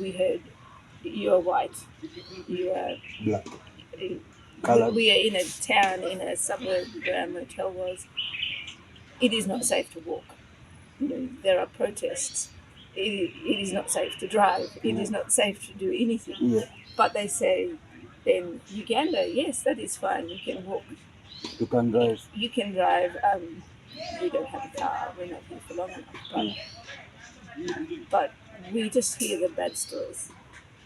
we heard, "You are white, you are Black. Colored. we are in a town, in a suburb where our motel was. It is not safe to walk. There are protests. It is not safe to drive. It is not safe to do anything." Yeah. But they say, then Uganda, yes, that is fine. You can walk. You can drive. You can drive. We don't have a car. We're not here for long enough. But we just hear the bad stories.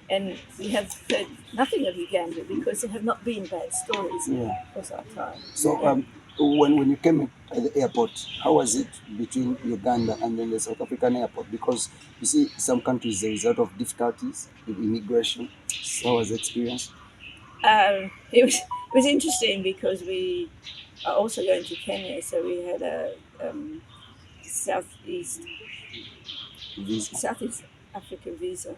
And we have heard nothing of Uganda because there have not been bad stories for some time. So when you came at the airport, how was it between Uganda and then the South African airport? Because you see, some countries there is a lot of difficulties with immigration. So how was the experience? It was interesting because we are also going to Kenya, so we had a Southeast African visa,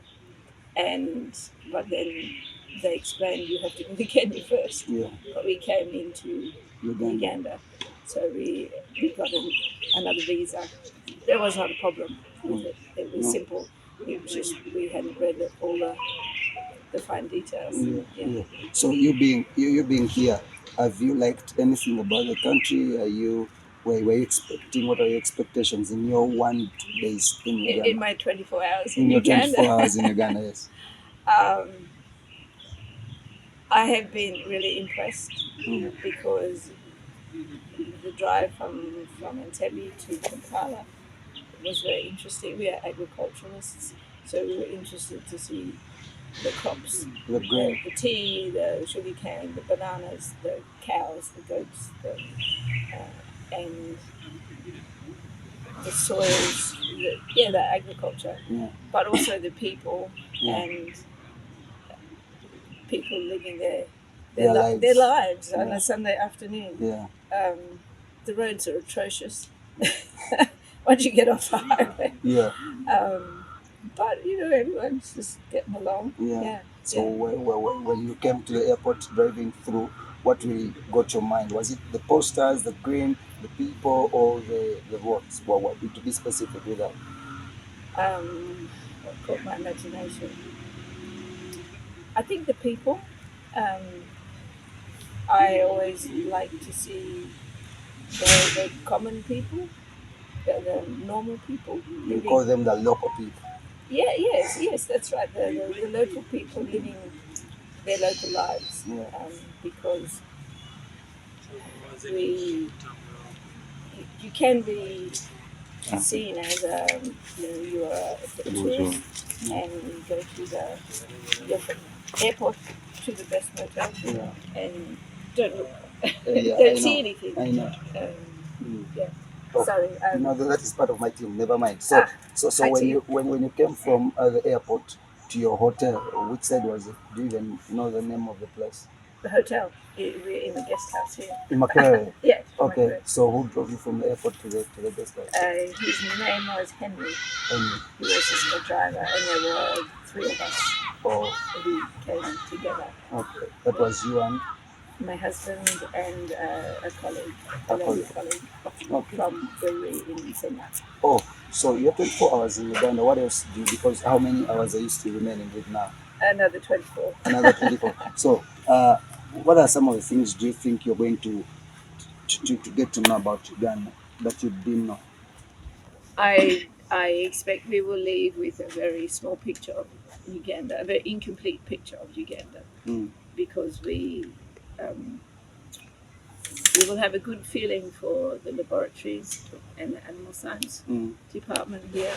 but then they explained you have to go to Kenya first. Yeah. But we came into Uganda, so we got another visa. There was not a problem with it. It was simple. It was just we hadn't read all the fine details. Yeah. So you being here, have you liked anything about the country? Were you expecting? What are your expectations in your 1 2 days in Uganda? In my 24 hours in your Uganda. 24 hours in Uganda, yes. I have been really impressed because the drive from Entebbe to Kampala was very interesting. We are agriculturalists, so we were interested to see the crops, The grain. the tea, the sugarcane, the bananas, the cows, the goats, and the soils, the agriculture, but also the people and people living their lives on a Sunday afternoon. Yeah. The roads are atrocious once you get off the highway. Yeah. But everyone's just getting along. Yeah. So when you came to the airport driving through, what really got your mind? Was it the posters, the green, the people, or the roads? What to be specific with that? What caught my imagination? I think the people. I always like to see the common people, the normal people. You call them the local people. Yeah, yes, that's right. The local people living their local lives, because you can be seen as you are a tourist and you go to the airport to the best motel and don't see anything. I know. Yeah. Sorry. That is part of my team. Never mind. So when you came from the airport to your hotel, which side was it? Do you even know the name of the place? The hotel. We're in the guest house here. In Makerere? Yeah. Okay. Makerere. So who drove you from the airport to the guest house? His name was Henry. Henry. He was just a driver, and there were 3 of us who came together. Okay. That was you and? My husband and a colleague, from Bury in Kenya. Oh, so you're 24 hours in Uganda. What else do you, because how many hours are you still remaining with now? Another 24. Another 24. So, what are some of the things do you think you're going to get to know about Uganda that you didn't know? I expect we will leave with a very small picture of Uganda, a very incomplete picture of Uganda, because we will have a good feeling for the laboratories and the animal science department here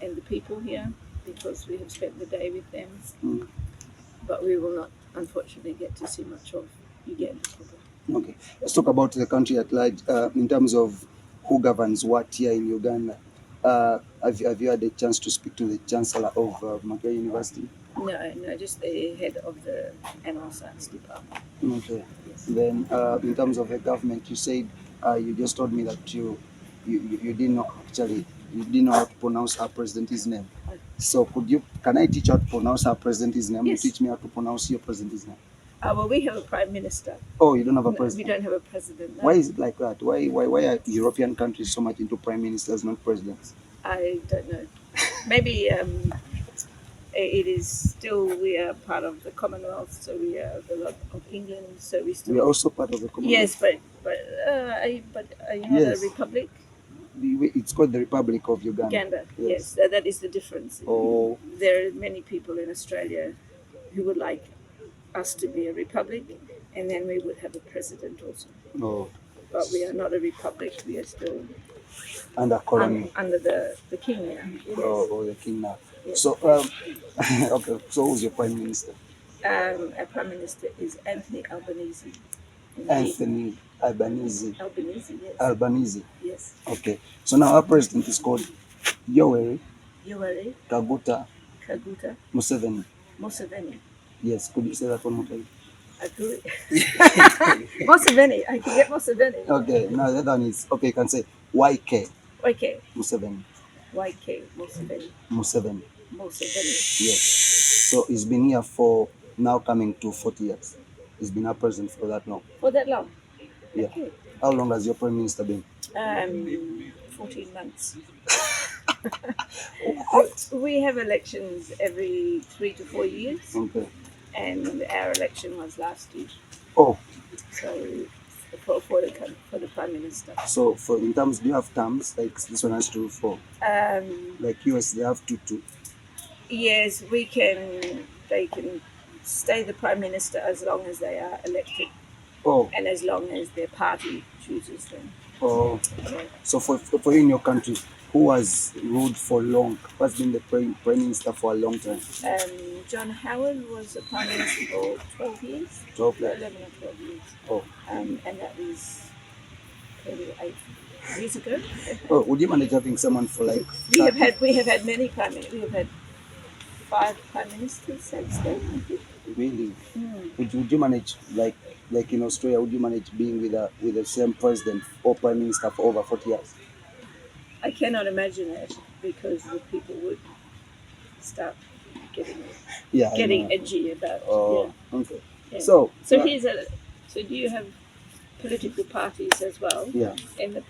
and the people here, because we have spent the day with them. But we will not, unfortunately, get to see much of Uganda. Okay, let's talk about the country at large in terms of who governs what here in Uganda. Have you had a chance to speak to the Chancellor of Makerere University? No, just the head of the animal science department. Okay. Yes. Then, in terms of the government, you said you just told me that you didn't know how to pronounce our president's name. So can I teach you how to pronounce our president's name? Yes. You teach me how to pronounce your president's name. Well, we have a prime minister. Oh, you don't have a president? We don't have a president. No. Why is it like that? Why are European countries so much into prime ministers, not presidents? I don't know. Maybe It is still, we are part of the Commonwealth, so we are a lot of England, so we We are still. also part of the Commonwealth. Yes, but are you not Yes. a republic? It's called the Republic of Uganda. Uganda. Yes. Yes, that is the difference. Oh, There are many people in Australia who would like us to be a republic, and then we would have a president also. no. But we are not a republic. We are still Under colony. under the king now. Yes. Oh, the king now. Yes. So, okay. So, who's your prime minister? Our prime minister is Anthony Albanese. Anthony Albanese. Albanese, yes. Albanese. Yes. Okay. So now our president is called Yoweri Kaguta Museveni. Museveni. Yes. Could you say that one more time? I do it. Museveni. I can get Museveni. Okay. Now the other one is okay. You can say YK Okay. Museveni. YK Museveni. Museveni. Museveni. Yes. So he's been here for now coming to 40 years. He's been our president for that long. For that long? Yeah. Okay. How long has your prime minister been? 14 months. What? We have elections every 3 to 4 years, Okay. and our election was last year. Oh, So for the prime minister. so for in terms, do you have terms like this one has 2 4? Like US, they have 2 2. Yes, we can. They can stay the prime minister as long as they are elected, Oh, and as long as their party chooses them. oh. So, So for you in your country, who has ruled for long? Who's been the prime minister for a long time? John Howard was the prime minister for 12 years, 12 years. 11 or 12 years, Oh, and that was 38 years ago. oh. Would you manage having someone for like? We have had many prime ministers. We have had 5 prime ministers since then, I think. Really? Mm. Would you manage like in Australia? Would you manage being with the same president or prime minister for over 40 years? I cannot imagine it because the people would start getting Yeah. I know. edgy about. Oh, okay. Yeah. So So so do you have political parties as well? yeah. And the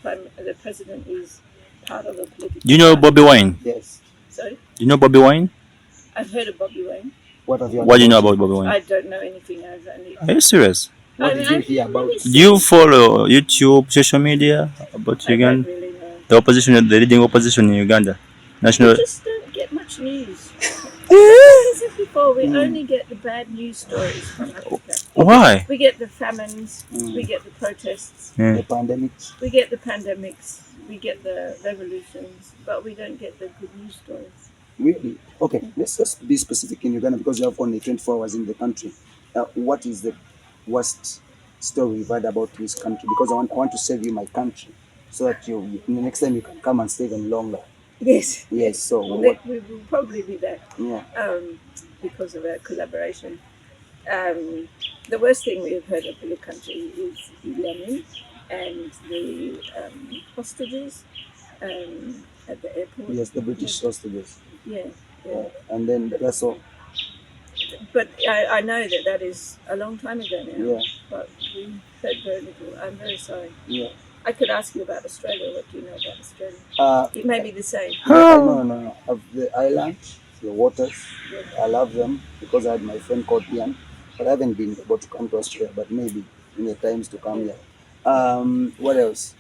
president is part of a political. Do you know party. Bobby Wine? Yes. Sorry, Do you know Bobby Wine? I've heard of Bobby Wayne. What have you? What do you know about Bobby Wine? I don't know anything. I've only. Are you serious? What I did mean, you I've hear about? really Do you follow YouTube, social media about I don't Uganda? really know. The opposition, the leading opposition in Uganda. We National. just don't get much news. Like I said before, we only get the bad news stories from Africa. Why? We get the famines, Mm. we get the protests, The Yeah. pandemic. we get the pandemics, we get the revolutions, but we don't get the good news stories. Really? Okay. Let's just be specific in Uganda because you have only 24 hours in the country. What is the worst story you've heard about this country? Because I want to save you my country, so that the next time you can come and stay even longer. Yes. Yes. So We will probably be back yeah. because of our collaboration. The worst thing we've heard of the country is Yemen and the hostages at the airport. Yes, the British hostages. Yeah. And then that's all. But I know that is a long time ago now. Yeah. But we heard very little. I'm very sorry. Yeah. I could ask you about Australia. What do you know about Australia? It may be the same. No. Of the island, the waters, I love them because I had my friend called Ian, but I haven't been able to come to Australia. But maybe in the times to come, yeah. What else?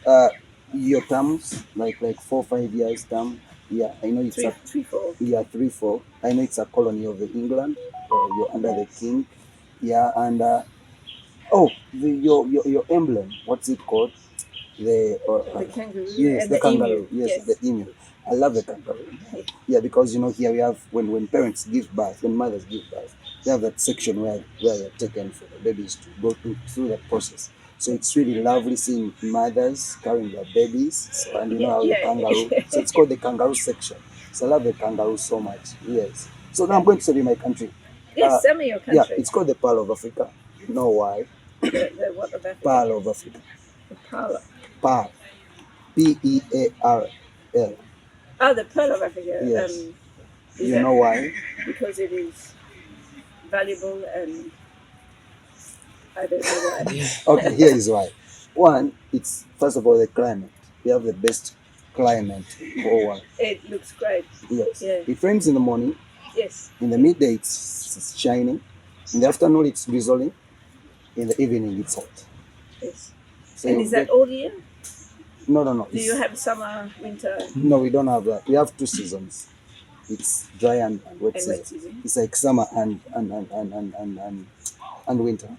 Your terms, like 4 5 years term. Yeah, I know it's 3 4. 3 4. I know it's a colony of the England, or you're under the king. Yeah, and your emblem. What's it called? The kangaroo. Yes, and the kangaroo. emu. Yes, the emu. I love the kangaroo. Yeah, because here we have when parents give birth, when mothers give birth, they have that section where they're taken for the babies to go through that process. So it's really lovely seeing mothers carrying their babies, and how the kangaroo. So it's called the kangaroo section. So I love the kangaroo so much. Yes. So now I'm going to tell you my country. Yes, tell me your country. Yeah, it's called the Pearl of Africa. You know why? The what of Africa? Pearl of Africa. The Pearl. Pearl. Pearl. Oh, the Pearl of Africa. Yes. Is You that know why? because it is valuable and I don't know why. Okay, here is why. One, it's first of all the climate. We have the best climate in the whole world. It looks great. Yes. Yeah. It rains in the morning Yes. In the midday, it's shining. In the afternoon, it's drizzling. In the evening, it's hot. Yes. So And you is that get- all year? No. Do you have summer, winter, No, we don't have that. We have 2 seasons. It's dry and wet and season. wet season? It's like summer and winter.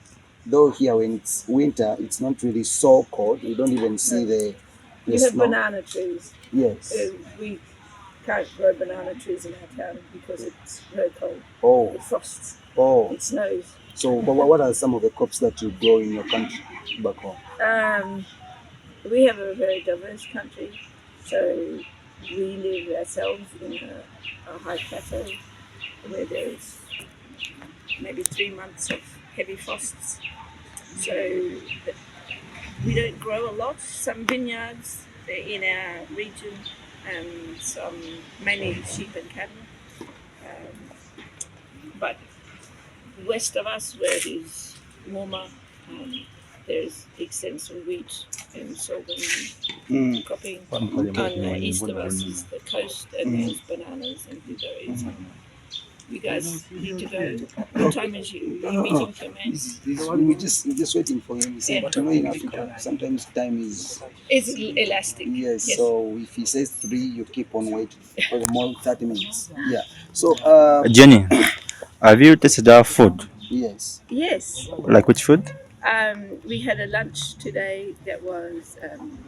Though here when it's winter, it's not really so cold. You don't even see the You have snow. banana trees. Yes. We can't grow banana trees in our town because it's very cold. Oh. It frosts. Oh. It snows. So what are some of the crops that you grow in your country back home? We have a very diverse country, so we live ourselves in a high plateau where there's maybe 3 months of heavy frosts. So we don't grow a lot. Some vineyards in our region, and some mainly sheep and cattle. But west of us, where it is warmer, there's extensive wheat and sorghum cropping. On the east of us is the coast, and there's bananas and blueberries. You guys need to go. What time is you? Are you meeting with your man? We're just waiting for him. Yeah. But you know, in Africa, sometimes time is It's elastic. yes. So if he says 3, you keep on waiting for the more 30 minutes. Yeah. So Jenny, have you tasted our food? yes. Yes. Like which food? We had a lunch today that was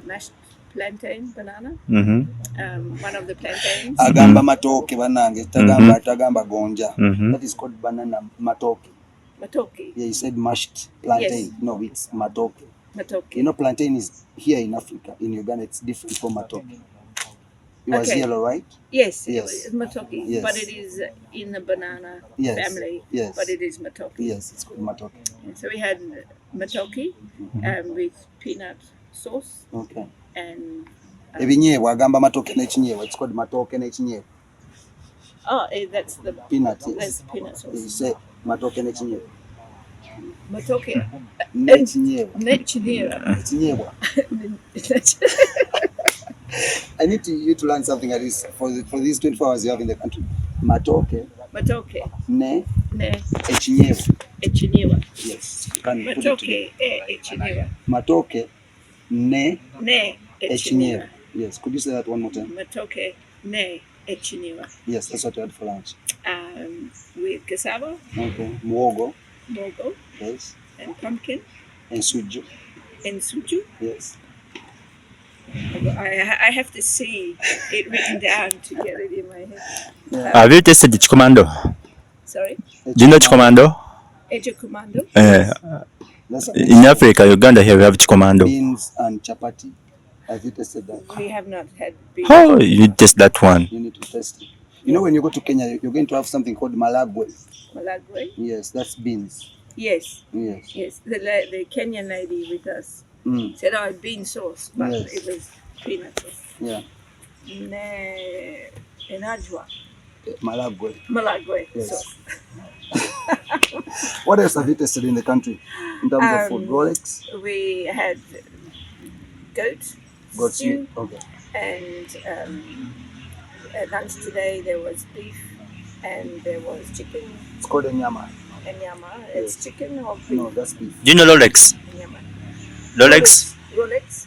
mashed plantain banana. One of the plantains. Agamba matoke banange tagamba gonja. That is called banana matoke. Matoke. Yeah, you said mashed plantain. Yes. No, it's matoke. Matoke. You know, plantain is here in Africa. In Uganda, it's different from matoke. It was Okay. yellow, right? Yes. Yes. It's matoke. Yes. But it is in the banana Yes. family. Yes. But it is matoke. Yes, it's called matoke. And so we had matoke with peanut sauce Okay. and Ebinyeebwa agamba matoke n'ekinyeebwa. It's called matoke n'ekinyeebwa. that's the Peanut, that's yes. peanut You sauce. say matoke n'ekinyeebwa. Matoke. N'ekinyeebwa. Nechinera. Ekinyeebwa. I need you to learn something at least for these 24 hours you have in the country. Matoke Matoke. ne Ne. ekinyeebwa. Echinera. Yes. You can put it together. Matoke. Echinera. Matoke ne Ne. ekinyeebwa. Echinera. Yes. Could you say that one more time? Matoke. Ne. Echinera. Yes, that's what you had for lunch. With cassava, Okay. Muwogo. mogo, Yes. and pumpkin, And suju. and suju. Yes. I have to see it written down to get it in my head. Yeah. Have you tasted the chikomando? Sorry? Do you know chikomando? Ejo commando. That's In Africa, Uganda, here we have chikomando. beans and chapati. Have you tasted that? We have not had beef. Oh, you need to taste that one. You need to taste it. You know, when you go to Kenya, you're going to have something called malagwe. Malagwe. Yes, that's beans. Yes, Yes. yes. The Kenyan lady with us said, "Oh, bean sauce," but Yes. it was peanut sauce. Yeah. Enajwa. Malagwe. Malagwe Yes. sauce. What else have you tasted in the country in terms of food? Rolex? We had goat Got stew, you. Okay. and at lunch today there was beef and there was chicken It's called enyama. and yama. It's Yes. chicken or beef? No, that's beef. Do you know Rolex? And yama. Rolex? Rolex.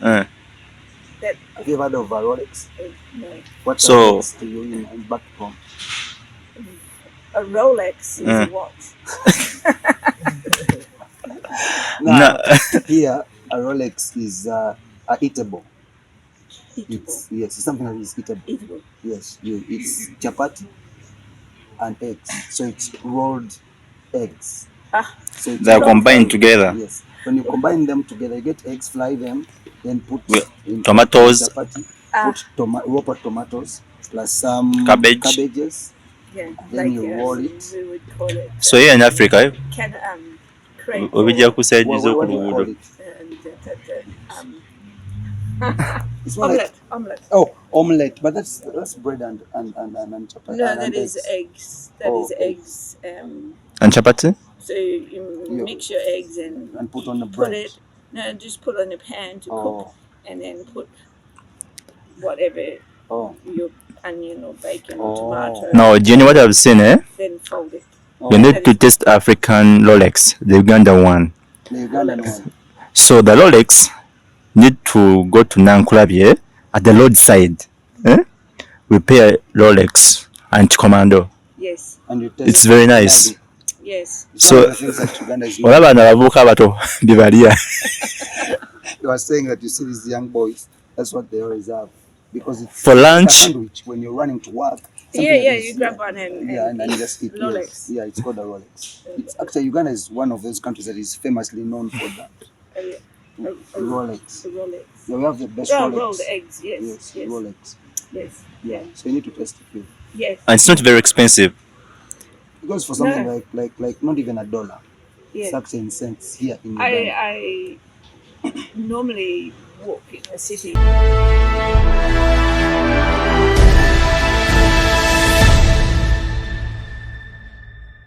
That Have you heard of Rolex? no. What's So- a Rolex to you in back home? A Rolex is a watch. Now, here, a Rolex is a eatable. It's something that is eatable. Eatable. Yes, it's chapati and eggs. So it's rolled eggs. So it's They are rolled combined eggs. together. Yes. When you combine them together, you get eggs, fry them, then put in tomatoes. chapati, put raw tomatoes plus some Cabbage. cabbages. Yeah. Then you roll it. We would call it. So here in Africa, Crepe. obijja kusaidiza What do you call okuluguudo. it? It's more like Omelette. omelette, but that's bread and chapati. No, and that is eggs. That is eggs. And chapati? So you mix your eggs and put on the put bread. it. No, just put on a pan to cook, Oh, and then put whatever oh. your and bacon or tomato. No, Jenny, what I've seen, Then fold it. you need to taste African Rolex, the Ugandan one. The Ugandan one. So the Rolex need to go to Nankulabye at the roadside. We pay Rolex and Commando. Yes. And you taste It's very nice. Yes. Some So, of the things that Uganda is olaba bano abavubuka abato bibalya. You are saying that you see these young boys, that's what they always have. Because it's For lunch? it's a sandwich when you're running to work. something Yeah, like yeah, this, you grab one and and just eat. Rolex. Yes. Yeah, it's called a Rolex. It's actually Uganda is one of those countries that is famously known for that. Rolex. Rolex. Yeah, we have the best Roll, Rolex. rolled eggs. Yes. Yes, Yes. Rolex. Yes. Yeah. So you need to test it. Yes. And it's not very expensive. It goes for something No. like not even $1. It's Yes. actually in cents here in Uganda. I normally walk in the city.